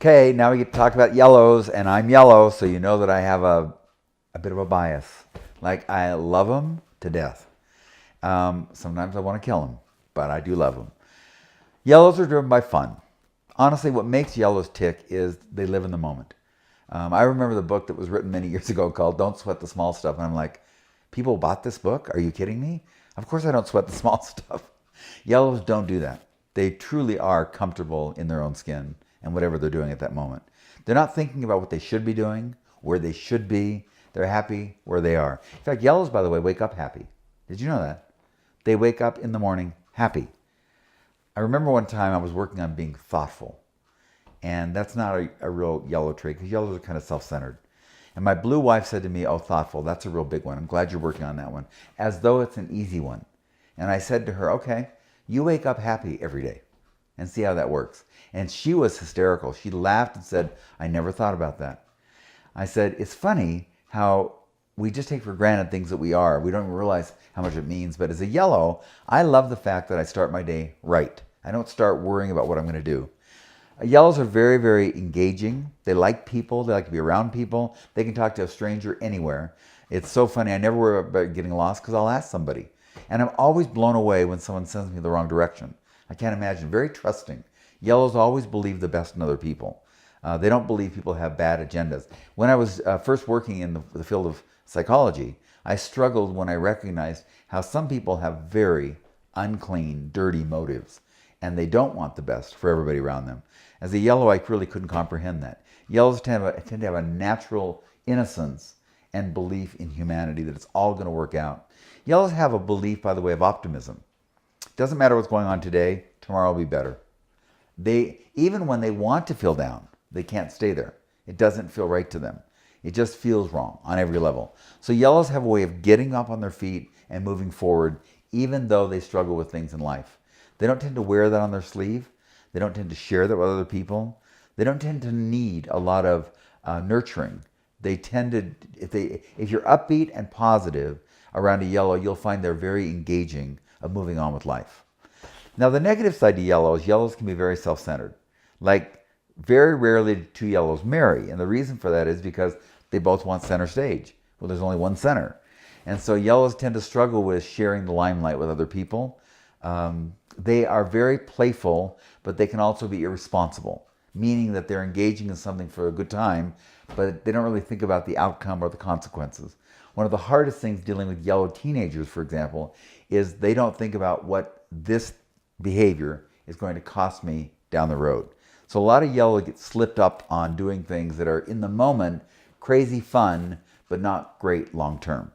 Okay, now we get to talk about yellows, and I'm yellow, so you know that I have a bit of a bias. Like, I love them to death. Sometimes I want to kill them, but I do love them. Yellows are driven by fun. Honestly, what makes yellows tick is they live in the moment. I remember the book that was written many years ago called Don't Sweat the Small Stuff, and I'm like, people bought this book? Are you kidding me? Of course I don't sweat the small stuff. Yellows don't do that. They truly are comfortable in their own skin and whatever they're doing at that moment. They're not thinking about what they should be doing, where they should be. They're happy where they are. In fact, yellows, by the way, wake up happy. Did you know that? They wake up in the morning happy. I remember one time I was working on being thoughtful. And that's not a real yellow trait, because yellows are kind of self-centered. And my blue wife said to me, oh, thoughtful, that's a real big one. I'm glad you're working on that one. As though it's an easy one. And I said to her, okay, you wake up happy every day and see how that works. And she was hysterical. She laughed and said, I never thought about that. I said, it's funny how we just take for granted things that we are. We don't even realize how much it means. But as a yellow, I love the fact that I start my day right. I don't start worrying about what I'm going to do. Yellows are very, very engaging. They like people. They like to be around people. They can talk to a stranger anywhere. It's so funny. I never worry about getting lost because I'll ask somebody. And I'm always blown away when someone sends me the wrong direction. I can't imagine. Very trusting. Yellows always believe the best in other people. They don't believe people have bad agendas. When I was first working in the field of psychology, I struggled when I recognized how some people have very unclean, dirty motives, and they don't want the best for everybody around them. As a yellow, I really couldn't comprehend that. Yellows tend to have a natural innocence and belief in humanity that it's all going to work out. Yellows have a belief, by the way, of optimism. It doesn't matter what's going on today, tomorrow will be better. Even when they want to feel down, they can't stay there. It doesn't feel right to them. It just feels wrong on every level. So yellows have a way of getting up on their feet and moving forward, even though they struggle with things in life. They don't tend to wear that on their sleeve. They don't tend to share that with other people. They don't tend to need a lot of nurturing. They tend to, if you're upbeat and positive around a yellow, you'll find they're very engaging of moving on with life. Now, the negative side to yellows can be very self-centered. Like, very rarely do two yellows marry. And the reason for that is because they both want center stage. Well, there's only one center. And so yellows tend to struggle with sharing the limelight with other people. They are very playful, but they can also be irresponsible, meaning that they're engaging in something for a good time, but they don't really think about the outcome or the consequences. One of the hardest things dealing with yellow teenagers, for example, is they don't think about what this behavior is going to cost me down the road. So a lot of yellow get slipped up on doing things that are in the moment crazy fun, but not great long term.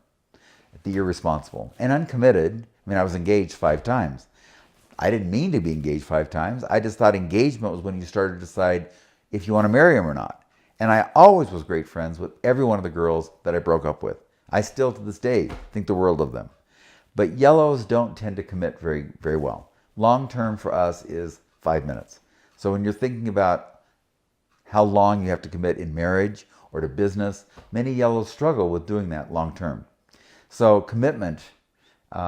The irresponsible and uncommitted. I mean, I was engaged 5 times. I didn't mean to be engaged 5 times. I just thought engagement was when you started to decide if you want to marry him or not. And I always was great friends with every one of the girls that I broke up with. I still, to this day, think the world of them. But yellows don't tend to commit very, very well. Long term for us is 5 minutes. So when you're thinking about how long you have to commit in marriage or to business, many yellows struggle with doing that long term. So commitment,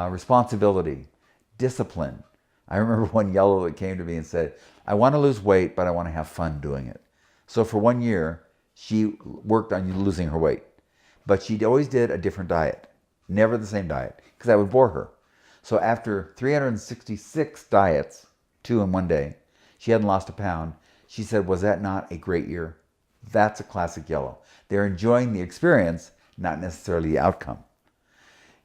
responsibility, discipline. I remember one yellow that came to me and said, I want to lose weight, but I want to have fun doing it. So for 1 year, she worked on losing her weight. But she always did a different diet, never the same diet, because that would bore her. So after 366 diets, 2 in 1 day, she hadn't lost a pound. She said, was that not a great year? That's a classic yellow. They're enjoying the experience, not necessarily the outcome.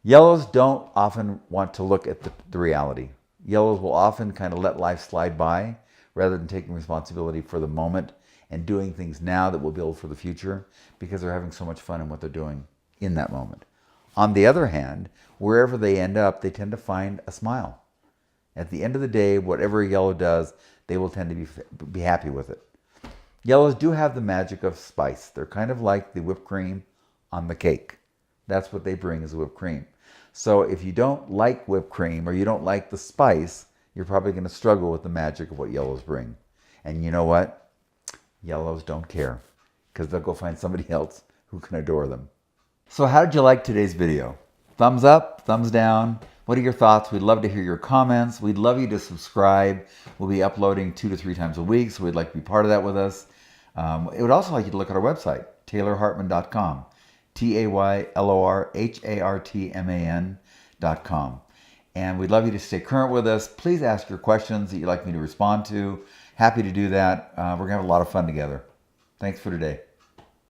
Yellows don't often want to look at the reality. Yellows will often kind of let life slide by rather than taking responsibility for the moment and doing things now that will build for the future because they're having so much fun in what they're doing in that moment. On the other hand, wherever they end up, they tend to find a smile. At the end of the day, whatever a yellow does, they will tend to be happy with it. Yellows do have the magic of spice. They're kind of like the whipped cream on the cake. That's what they bring is whipped cream. So if you don't like whipped cream or you don't like the spice, you're probably going to struggle with the magic of what yellows bring. And you know what? Yellows don't care because they'll go find somebody else who can adore them. So how did you like today's video? Thumbs up, thumbs down. What are your thoughts? We'd love to hear your comments. We'd love you to subscribe. We'll be uploading 2 to 3 times a week, so we'd like to be part of that with us. It would also like you to look at our website, taylorhartman.com, TaylorHartman.com. And we'd love you to stay current with us. Please ask your questions that you'd like me to respond to. Happy to do that. We're going to have a lot of fun together. Thanks for today.